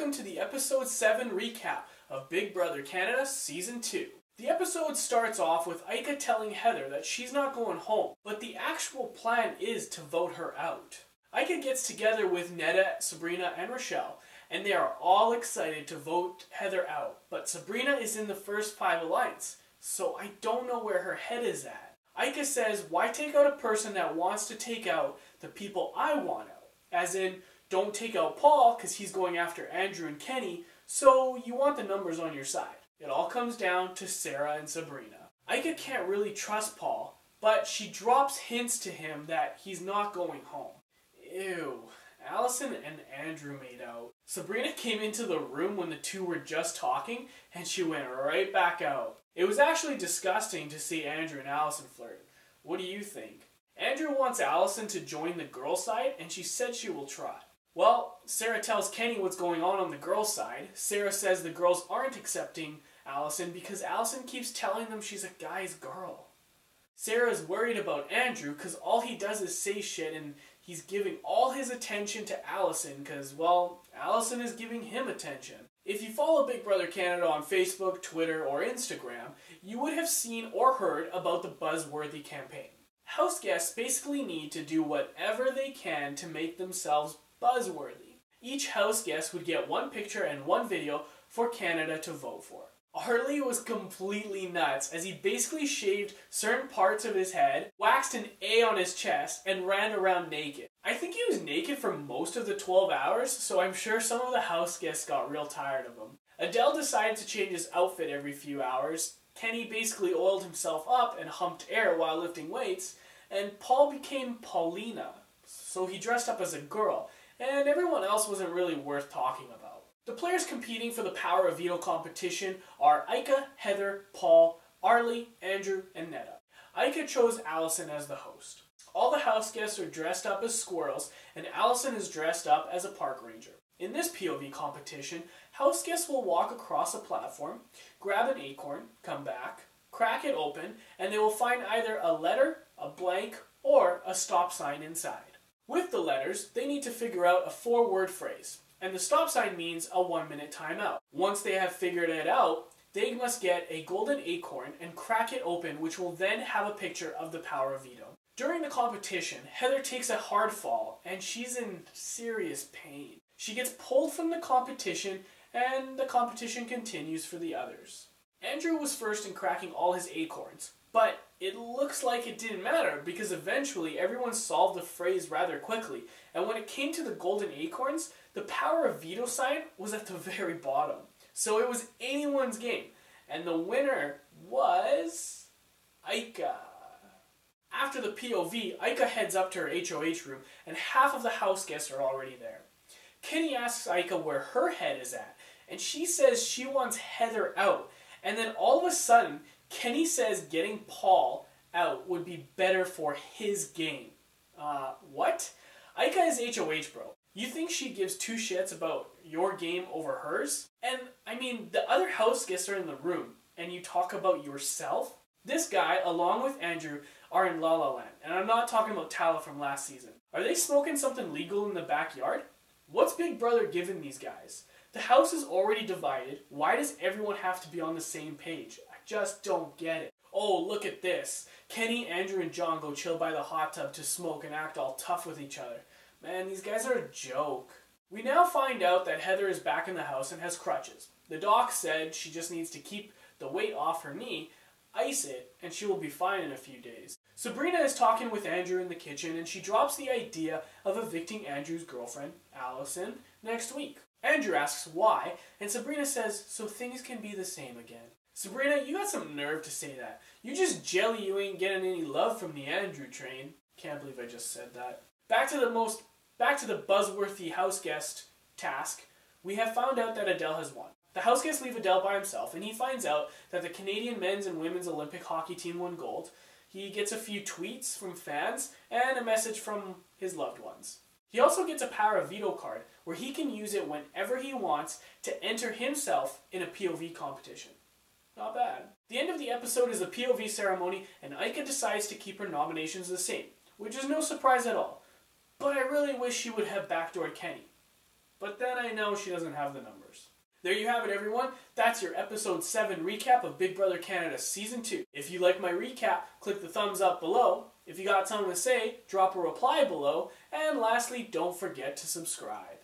welcome to the episode 7 recap of Big Brother Canada Season 2. The episode starts off with Ika telling Heather that she's not going home, but the actual plan is to vote her out. Ika gets together with Neda, Sabrina, and Rochelle, and they are all excited to vote Heather out, but Sabrina is in the first 5 alliance, so I don't know where her head is at. Ika says, why take out a person that wants to take out the people I want out? As in, don't take out Paul because he's going after Andrew and Kenny, so you want the numbers on your side. It all comes down to Sarah and Sabrina. Ika can't really trust Paul, but she drops hints to him that he's not going home. Ew. Allison and Andrew made out. Sabrina came into the room when the two were just talking, and she went right back out. It was actually disgusting to see Andrew and Allison flirt. What do you think? Andrew wants Allison to join the girls' side, and she said she will try. Well, Sarah tells Kenny what's going on the girls' side. Sarah says the girls aren't accepting Allison because Allison keeps telling them she's a guy's girl. Sarah's worried about Andrew because all he does is say shit and he's giving all his attention to Allison because, well, Allison is giving him attention. If you follow Big Brother Canada on Facebook, Twitter, or Instagram, you would have seen or heard about the buzzworthy campaign. House guests basically need to do whatever they can to make themselves buzzworthy. Each house guest would get one picture and one video for Canada to vote for. Arlie was completely nuts as he basically shaved certain parts of his head, waxed an A on his chest, and ran around naked. I think he was naked for most of the 12 hours, so I'm sure some of the house guests got real tired of him. Adele decided to change his outfit every few hours. Kenny basically oiled himself up and humped air while lifting weights, and Paul became Paulina, so he dressed up as a girl, and everyone else wasn't really worth talking about. The players competing for the Power of Veto competition are Ika, Heather, Paul, Arlie, Andrew, and Neda. Ika chose Allison as the host. All the house guests are dressed up as squirrels, and Allison is dressed up as a park ranger. In this POV competition, house guests will walk across a platform, grab an acorn, come back, crack it open, and they will find either a letter, a blank, or a stop sign inside. With the letters, they need to figure out a 4-word phrase, and the stop sign means a 1-minute timeout. Once they have figured it out, they must get a golden acorn and crack it open, which will then have a picture of the Power of Veto. During the competition, Heather takes a hard fall, and she's in serious pain. She gets pulled from the competition, and the competition continues for the others. Andrew was first in cracking all his acorns, but it looks like it didn't matter because eventually everyone solved the phrase rather quickly, and when it came to the golden acorns, the Power of Veto sign was at the very bottom. So it was anyone's game, and the winner was Ika. After the POV, Ika heads up to her HOH room, and half of the house guests are already there. Kenny asks Ika where her head is at, and she says she wants Heather out, and then all of a sudden, Kenny says getting Paul out would be better for his game. What? Ika is HOH, bro. You think she gives 2 shits about your game over hers? And, I mean, the other house guests are in the room, and you talk about yourself? This guy, along with Andrew, are in La La Land, and I'm not talking about Tala from last season. Are they smoking something legal in the backyard? What's Big Brother giving these guys? The house is already divided. Why does everyone have to be on the same page? I just don't get it. Oh, look at this. Kenny, Andrew, and John go chill by the hot tub to smoke and act all tough with each other. Man, these guys are a joke. We now find out that Heather is back in the house and has crutches. The doc said she just needs to keep the weight off her knee, ice it, and she will be fine in a few days. Sabrina is talking with Andrew in the kitchen, and she drops the idea of evicting Andrew's girlfriend, Allison, next week. Andrew asks why, and Sabrina says, so things can be the same again. Sabrina, you got some nerve to say that. You just jelly you ain't getting any love from the Andrew train. Can't believe I just said that. Back to the buzzworthy house guest task. We have found out that Adele has won. The house guests leave Adele by himself, and he finds out that the Canadian men's and women's Olympic hockey team won gold. He gets a few tweets from fans and a message from his loved ones. He also gets a Power of Veto card where he can use it whenever he wants to enter himself in a POV competition. Not bad. The end of the episode is the POV ceremony, and Ika decides to keep her nominations the same, which is no surprise at all. But I really wish she would have backdoored Kenny. But then I know she doesn't have the numbers. There you have it, everyone. That's your episode 7 recap of Big Brother Canada Season 2. If you like my recap, click the thumbs up below. If you got something to say, drop a reply below. And lastly, don't forget to subscribe.